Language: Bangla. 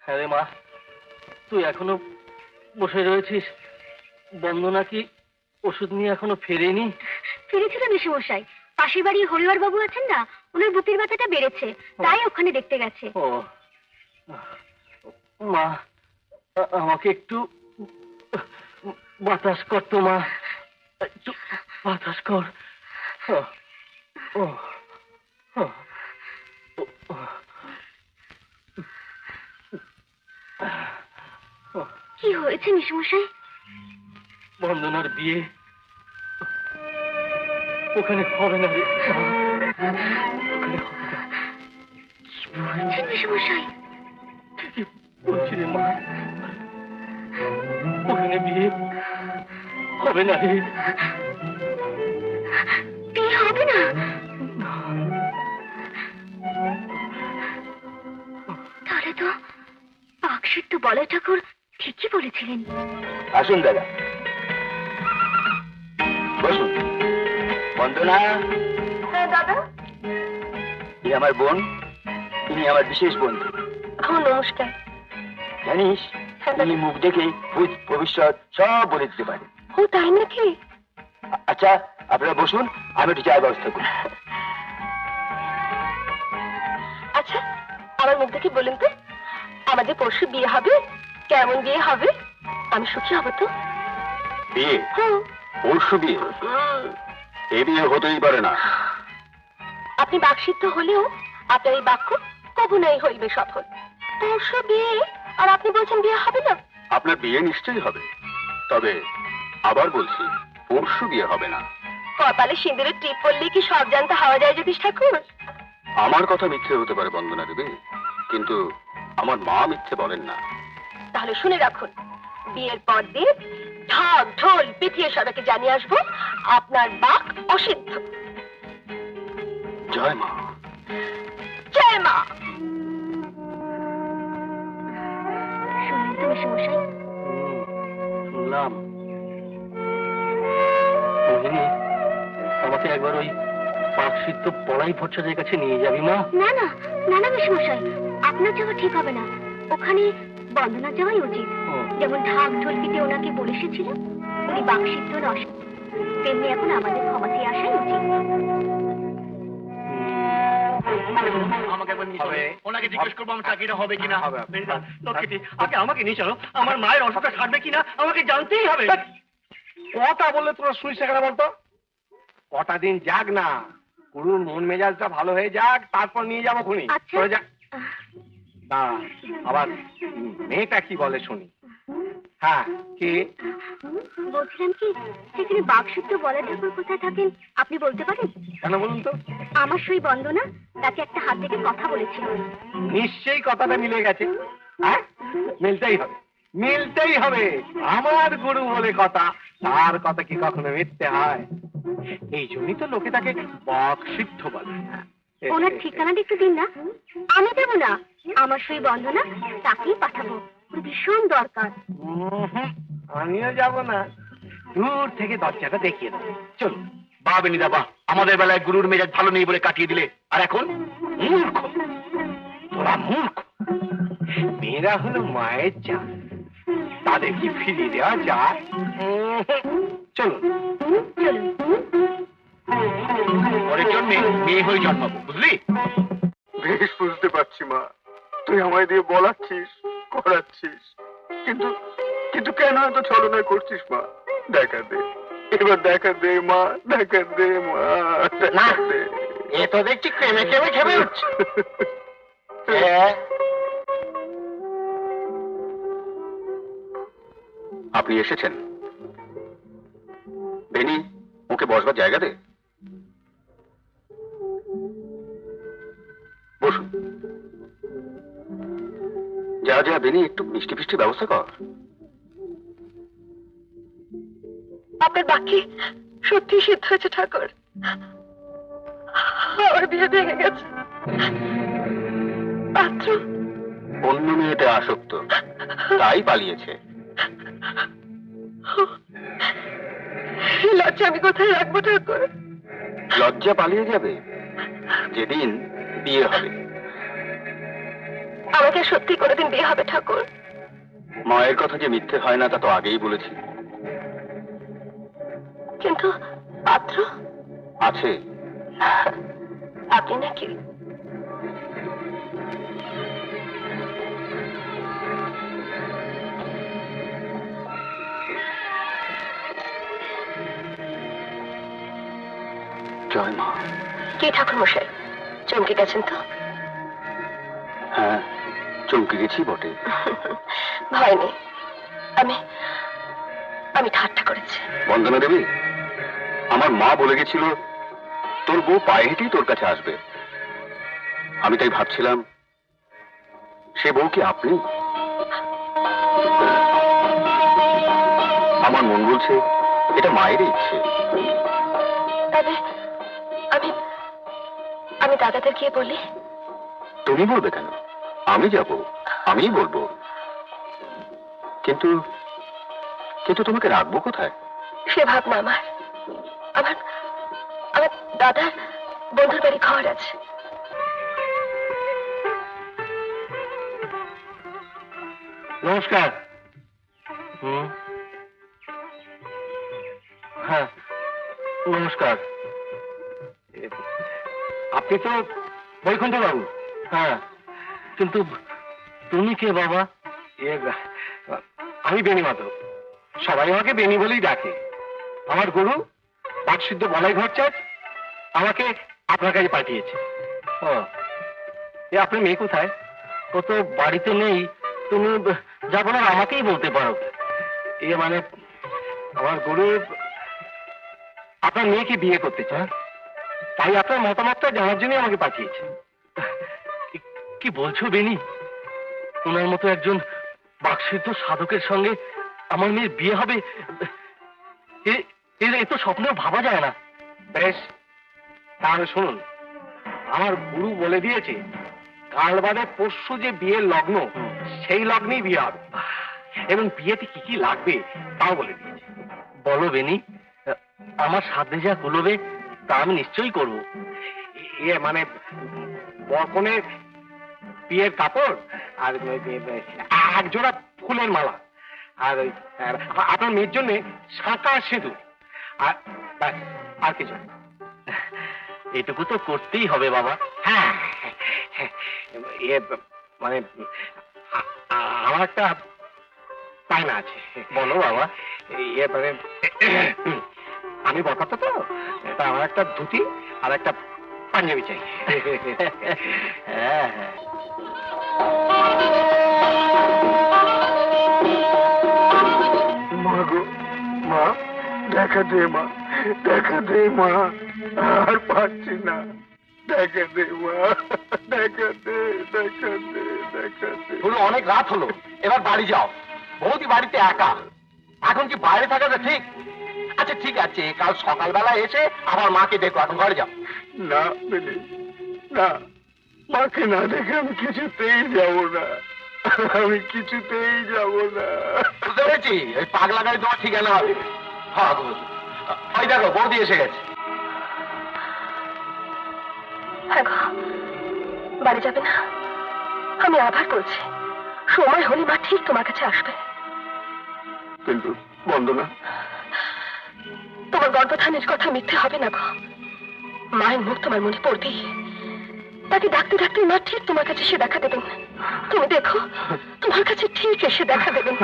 হ্যাঁ রে মা, তুই এখনো বসে রয়েছিস? বন্দনা কি ওষুধ নিয়ে এখনো ফেরেনি? ফিরেছিল মেশমশাই, পাশের বাড়ি হরিহর বাবু আছেন না, ওনার বুকের ব্যথাটা বেড়েছে, তাই ওখানে দেখতে গেছে। ও মা, আমাকে একটু বাতাস কর তো মা, একটু বাতাস কর। কি হয়েছে মেশমশাই? বন্দনার বিয়ে ওখানে হবে না রে, ওখানে হবে না। কি বলছেন মেশমশাই? ঠিকই বলছি রে মা, ওখানে বিয়ে হবে না রে। বিয়ে হবে না? তাহলে তো বাক্সিদ্ধ বলয় ঠাকুর ঠিকই বলেছিলেন। আসুন দাদা, বসুন। বন্দনা, হ্যাঁ দাদা। এই আমার বোন, তিনি আমার বিশেষ বন্ধু। নমস্কার। জানিস, তিনি মুখ দেখে ভূত ভবিষ্যৎ সব বলে দিতে পারে। ও তাই নাকি? আচ্ছা, আপনারা বসুন, আমি একটু চায়ের ব্যবস্থা করি। আচ্ছা, আমার মুখ দেখে বলুন তো, আমাদের পরশু বিয়ে হবে, কেমন বিয়ে হবে? আমি সুখী হব তো? বিয়ে? পরশু বিয়ে? এ বিয়ে হতেই পারে না। আপনি বাকসিদ্ধ হলেও আপনার এই বাক্য কখনোই হইবে সফল। পরশু বিয়ে, আর আপনি বলছেন বিয়ে হবে না? আপনার বিয়ে নিশ্চয়ই হবে, তবে আবার বলছি, পরশু বিয়ে হবে না। কপালে সিঁদুরের টিপ পড়লে কি সব জানতে হওয়া যায় জ্যোতিষ ঠাকুর? আমার কথা মিথ্যে হতে পারে বন্দনা দেবী, কিন্তু আমার মা মিথ্যে বলেন না। তাহলে শুনে রাখুন, বিয়ের পর দিন ঢাক ঢোল পিটিয়ে সবাইকে জানিয়ে আসবো আপনার বাক অসিদ্ধ। জয় মা। জয় মা। শুনলেন তো মেশমশাই? শুনলাম। মোহিনী, আমাকে একবার ওই পাকসিদ্ধ পড়াই ভট্টাচার্যের কাছে নিয়ে যাবি মা? না না না না মেশমশাই, আপনার যাওয়া ঠিক হবে না। ওখানে বন্দনা যাওয়াই উচিত। যেমন ঢাক ঢোল পিটিয়ে ওনাকে বলে এসেছিল উনি বাকসিদ্ধ নষ্ট, তেমনি এখন আমাদের ক্ষমাতে আসাই উচিত। আমাকে একবার নিয়ে চলো, ওনাকে জিজ্ঞেস করবো আমার চাকরিটা হবে কিনা। লক্ষ্মীটি, আগে আমাকে নিয়ে চলো, আমার মায়ের অসুখটা সারবে কিনা আমাকে জানতেই হবে। কথা বললে তোরা শুনিস না কেন বলতো? কটা দিন যাক না, গুরুর মন মেজাজটা ভালো হয়ে যাক, তারপর নিয়ে যাবো খুনি। আচ্ছা। চলে যা। না, আবার মেয়েটা কি বলে শুনি। হ্যাঁ, কি বলছিলাম কি, সেখানে বাকসিদ্ধ বলয় ঠাকুর কোথায় থাকেন আপনি বলতে পারেন? কেন বলুন তো? আমার সই বন্দনা তাকে একটা হাত থেকে কথা বলেছিল। নিশ্চয়ই কথাটা মিলে গেছে। হ্যাঁ, মিলতেই হবে, মিলতেই হবে। আমার গুরু বলে কথা, তার কথা কি কখনো মিথ্যে হয়? এই জন্যই তো লোকে তাকে বাকসিদ্ধ বলে। ওনার ঠিকানাটা একটু দিন না, আমি দেবো না। আমার সই বন্দনা তাকেই পাঠাবো, ভীষণ দরকার। আমিও যাব না, দূর থেকে দরজাটা দেখিয়ে দেবো। চল বাবা বেনি দাবা, আমাদের বেলায় গুরুর মেজাজ ভালো নেই বলে কাটিয়ে দিলে, আর এখন মূর্খ। তোরা মূর্খ। মেয়েরা হলো মায়ের জান, তাদের কি ফিরিয়ে দেওয়া যায়? চলো চলুন। পরের জন্মে মেয়ে হয়ে জন্মাবো, বুঝলি? বেশ বুঝতে পারছি মা, তুই আমায় দিয়ে বলাচ্ছিস, করাচ্ছিস, কিন্তু কিন্তু কেন এত ছলনা করছিস মা? দেখা দে, এবার দেখা দে মা, দেখা দে মা, দেখা দে। এ তো দেখছি ক্রেমে ক্রেমে খেপে উঠছে। আপনি এসেছেন? বেনি, ওকে বসবার জায়গা দে। বসুন। যা যা বেনি, একটু মিষ্টি ফিষ্টি ব্যবস্থা কর। আপনার বাকি সত্যি সিদ্ধ হয়েছে ঠাকুর, আমার বিয়ে ভেঙে গেছে। পাত্র অন্য মেয়েতে আসক্ত, তাই পালিয়েছে। লজ্জা আমি কোথায় রাখবো ঠাকুর? লজ্জা পালিয়ে যাবে যেদিন বিয়ে হবে। আমাকে সত্যি কোনোদিন বিয়ে হবে ঠাকুর। মায়ের কথা যে মিথ্যে হয় না তা তো আগেই বলেছি। কিন্তু পাত্র আছে। আপনি নাকি? জয় মা। কি ঠাকুর মশাই, চমকে গেছেন তো? হ্যাঁ, চমকে গেছি বটে। ভয় নেই, আমি আমি ঠাট্টা করেছি। বন্দনা দেবী, আমার মা বলে গেছিল তোর বউ পায়ে হেঁটেই তোর কাছে আসবে। আমি তাই ভাবছিলাম সে বউ কি আপনি? আমার মন বলছে এটা মায়েরই ইচ্ছে। তবে আমি আমি দাদাদের গিয়ে বলি। তুমি বলবে কেন? আমি যাব, আমিই বলবো। কিন্তু কিন্তু তোমাকে রাখবো কোথায়? সে ভাবনা আমার আমার আমার দাদার বন্ধুর বাড়ি ঘর আছে। নমস্কার। হ্যাঁ, নমস্কার। আপনি তো বৈকুণ্ঠ বাবু? হ্যাঁ, কিন্তু তুমি কে বাবা? আমি বেনি মাধব, সবাই আমাকে বেনি বলেই ডাকে। আমার গুরু বাকসিদ্ধ বলাই ভট্টাচার্য আমাকে আপনার কাছে পাঠিয়েছে। ও, এ আপনার মেয়ে কোথায়? ও তো বাড়িতে নেই। তুমি যা বলার আমাকেই বলতে পারো। এ মানে আমার গুরু আপনার মেয়েকে বিয়ে করতে চায়, তাই আপনার মতামতটা জানার জন্য আমাকে পাঠিয়েছে। কি বলছো বেনি? ওনার মতো একজন বাকসিদ্ধ সাধকের সঙ্গে আমার মেয়ের বিয়ে হবে? এ তো স্বপ্নেও ভাবা যায় না। বেশ, তাহলে শুনুন, আমার গুরু বলে দিয়েছে কাল বাদে পরশু যে বিয়ের লগ্ন, সেই লগ্নেই বিয়ে হবে, এবং বিয়েতে কি কি লাগবে তাও বলে দিয়েছে। বলো বেনি, আমার সাথে যা কুলোবে তা আমি নিশ্চয়ই করব। মানে বরকনের বিয়ের কাপড় আর এক জোড়া ফুলের মালা, আর আপনার মেয়ের জন্য শাঁকা সিঁদুর, আর ব্যাস, আর কিছু। এটুকু তো করতেই হবে বাবা। হ্যাঁ, মানে আমার একটা পায়না আছে। বলো বাবা। মানে আমি বকাতো তো, তা আমার একটা ধুতি আর একটা পাঞ্জাবি চাই। হ্যাঁ হ্যাঁ। মা গো, মা দেখা দে, মা দেখা দে, মা আর পারছি না। দেখা দে মা, দেখা দে, দেখা দে, দেখা দে। পুরো অনেক রাত হলো, এবার বাড়ি যাও। বৌদি বাড়িতে একা, এখন কি বাইরে থাকাটা ঠিক? আচ্ছা ঠিক আছে, কাল সকালবেলা এসে আমার মাকে দেখো, এখন ঘরে যাও। না বেলি, না, মাকে না দেখে আমি কিছুতেই যাব না, আমি কিছুতেই যাব না। বুঝতে পেরেছি, ওই পাগলা গাড়ি তোমার ঠিকানা হবে। হ্যাঁ, ওই দেখো বৌদি এসে গেছে। হ্যাঁ গো, বাড়ি যাবে না? আমি আবার বলছি, সময় হলে মা ঠিক তোমার কাছে আসবে। কিন্তু বন্দনা, তোমার গর্ভধানের কথা মিথ্যে হবে না গো। মায়ের মুখ তোমার মনে পড়বেই। তাকে ডাকতে ডাকতে মা ঠিক তোমার কাছে এসে দেখা দেবেন। তুমি দেখো, তোমার কাছে ঠিক এসে দেখা দেবেন।